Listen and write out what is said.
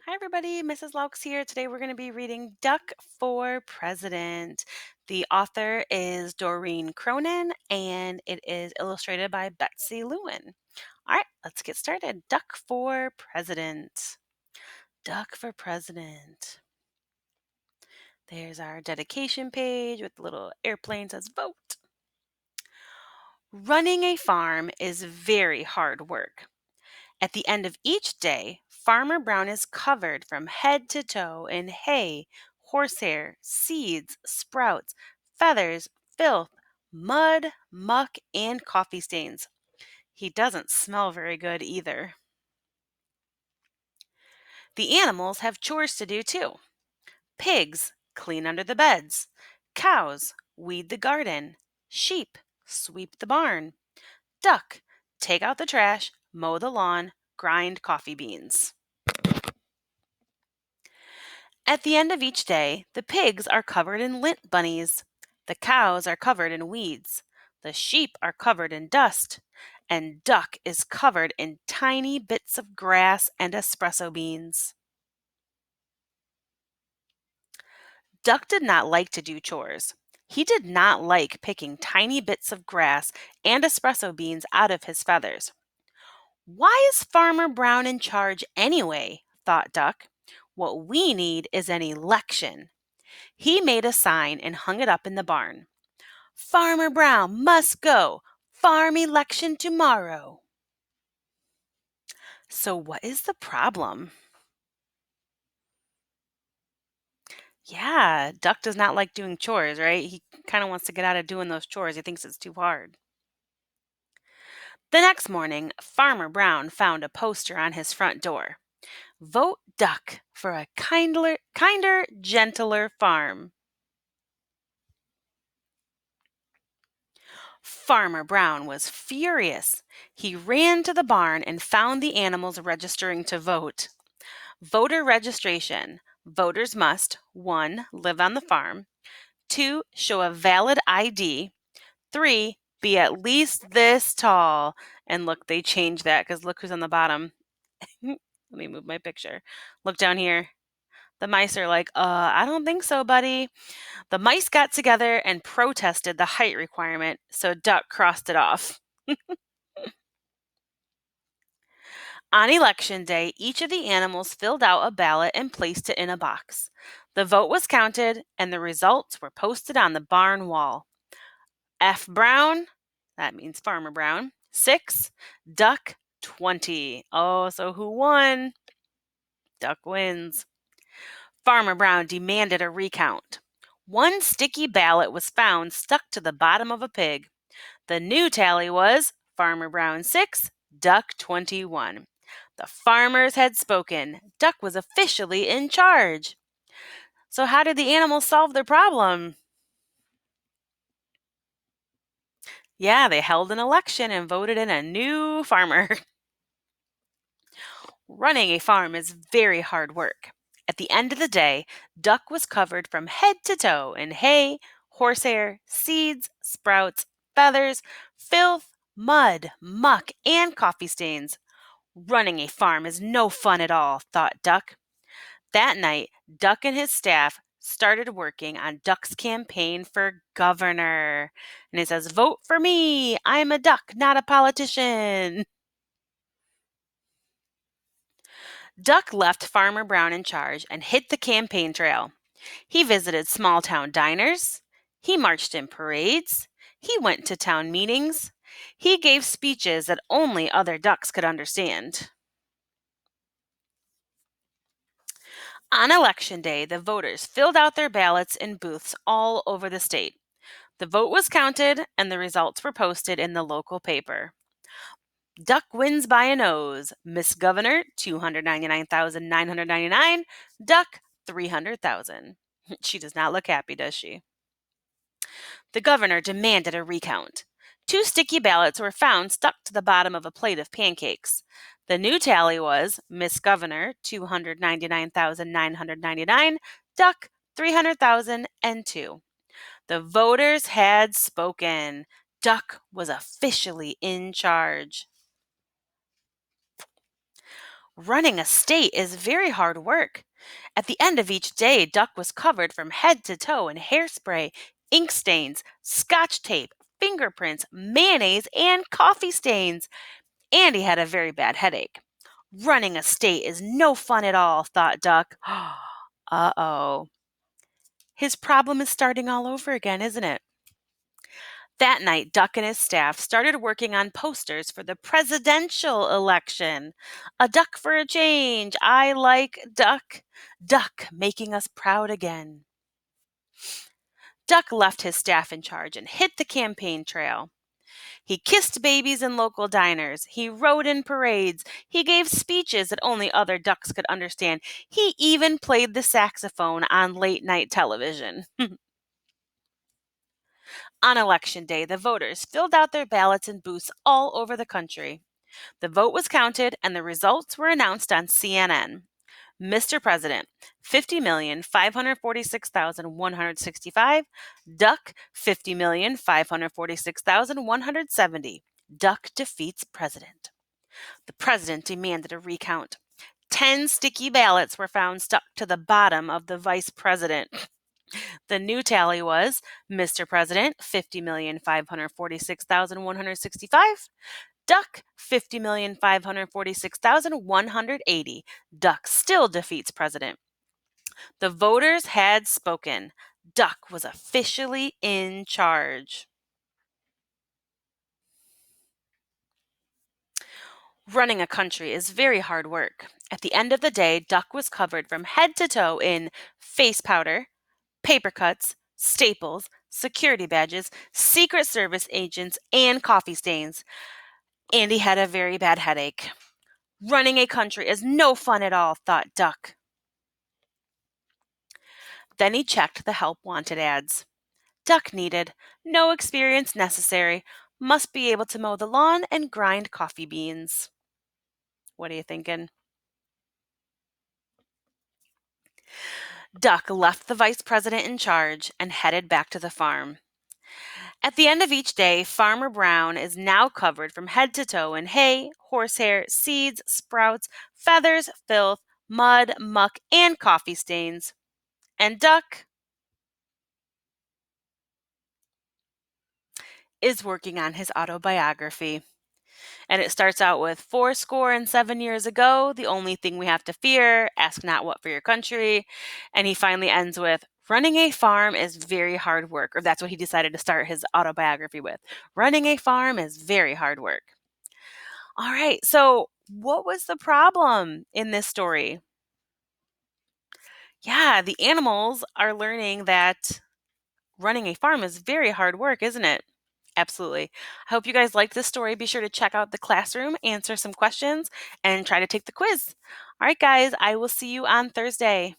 Hi, everybody. Mrs. Louks here. Today we're going to be reading Duck for President. The author is Doreen Cronin and it is illustrated by Betsy Lewin. All right, let's get started. Duck for President. Duck for President. There's our dedication page with the little airplane says vote. Running a farm is very hard work. At the end of each day, Farmer Brown is covered from head to toe in hay, horsehair, seeds, sprouts, feathers, filth, mud, muck, and coffee stains. He doesn't smell very good either. The animals have chores to do too. Pigs clean under the beds. Cows weed the garden. Sheep sweep the barn. Duck take out the trash, mow the lawn, grind coffee beans. At the end of each day, the pigs are covered in lint bunnies. The cows are covered in weeds. The sheep are covered in dust. And Duck is covered in tiny bits of grass and espresso beans. Duck did not like to do chores. He did not like picking tiny bits of grass and espresso beans out of his feathers. Why is Farmer Brown in charge anyway? Thought Duck. What we need is an election. He made a sign and hung it up in the barn. Farmer Brown must go. Farm election tomorrow. So, what is the problem? Yeah, Duck does not like doing chores, right? He kind of wants to get out of doing those chores. He thinks it's too hard. The next morning, Farmer Brown found a poster on his front door. Vote Duck for a kinder, gentler farm. Farmer Brown was furious. He ran to the barn and found the animals registering to vote. Voter registration. Voters must 1. Live on the farm. 2. Show a valid ID. 3. Be at least this tall. And look, they changed that because look who's on the bottom. Let me move my picture. Look down here. The mice are like, I don't think so, buddy. The mice got together and protested the height requirement, so Duck crossed it off. On election day, each of the animals filled out a ballot and placed it in a box. The vote was counted, and the results were posted on the barn wall. F. Brown, that means Farmer Brown, 6, Duck, 20. Oh, so who won? Duck wins. Farmer Brown demanded a recount. One sticky ballot was found stuck to the bottom of a pig. The new tally was Farmer Brown 6, Duck 21. The farmers had spoken. Duck was officially in charge. So, how did the animals solve their problem? Yeah, they held an election and voted in a new farmer. Running a farm is very hard work. At the end of the day, Duck was covered from head to toe in hay, horsehair, seeds, sprouts, feathers, filth, mud, muck, and coffee stains. Running a farm is no fun at all, thought Duck. That night, Duck and his staff started working on Duck's campaign for governor. And it says, vote for me. I'm a duck, not a politician. Duck left Farmer Brown in charge and hit the campaign trail. He visited small town diners. He marched in parades. He went to town meetings. He gave speeches that only other ducks could understand. On election day, the voters filled out their ballots in booths all over the state. The vote was counted and the results were posted in the local paper. Duck wins by a nose. Miss Governor, 299,999. Duck, 300,000. She does not look happy, does she? The governor demanded a recount. 2 sticky ballots were found stuck to the bottom of a plate of pancakes. The new tally was Miss Governor, 299,999. Duck, 300,002. The voters had spoken. Duck was officially in charge. Running a state is very hard work. At the end of each day, Duck was covered from head to toe in hairspray, ink stains, scotch tape, fingerprints, mayonnaise, and coffee stains. And he had a very bad headache. Running a state is no fun at all, thought Duck. Uh-oh. His problem is starting all over again, isn't it? That night, Duck and his staff started working on posters for the presidential election. A duck for a change. I like duck. Duck making us proud again. Duck left his staff in charge and hit the campaign trail. He kissed babies in local diners. He rode in parades. He gave speeches that only other ducks could understand. He even played the saxophone on late night television. On election day, the voters filled out their ballots in booths all over the country. The vote was counted and the results were announced on CNN. Mr. President, 50,546,165. Duck, 50,546,170. Duck defeats president. The president demanded a recount. 10 sticky ballots were found stuck to the bottom of the vice president. The new tally was Mr. President, 50,546,165. Duck, 50,546,180. Duck still defeats president. The voters had spoken. Duck was officially in charge. Running a country is very hard work. At the end of the day, Duck was covered from head to toe in face powder, paper cuts, staples, security badges, Secret Service agents, and coffee stains. And he had a very bad headache. Running a country is no fun at all, thought Duck. Then he checked the help wanted ads. Duck needed, no experience necessary, must be able to mow the lawn and grind coffee beans. What are you thinking? Duck left the vice president in charge and headed back to the farm. At the end of each day, Farmer Brown is now covered from head to toe in hay, horsehair, seeds, sprouts, feathers, filth, mud, muck, and coffee stains. And Duck is working on his autobiography. And it starts out with 7 years ago, the only thing we have to fear, ask not what for your country. And he finally ends with, running a farm is very hard work. Or that's what he decided to start his autobiography with. Running a farm is very hard work. All right, so what was the problem in this story? Yeah, the animals are learning that running a farm is very hard work, isn't it? Absolutely. I hope you guys liked this story. Be sure to check out the classroom, answer some questions, and try to take the quiz. All right, guys, I will see you on Thursday.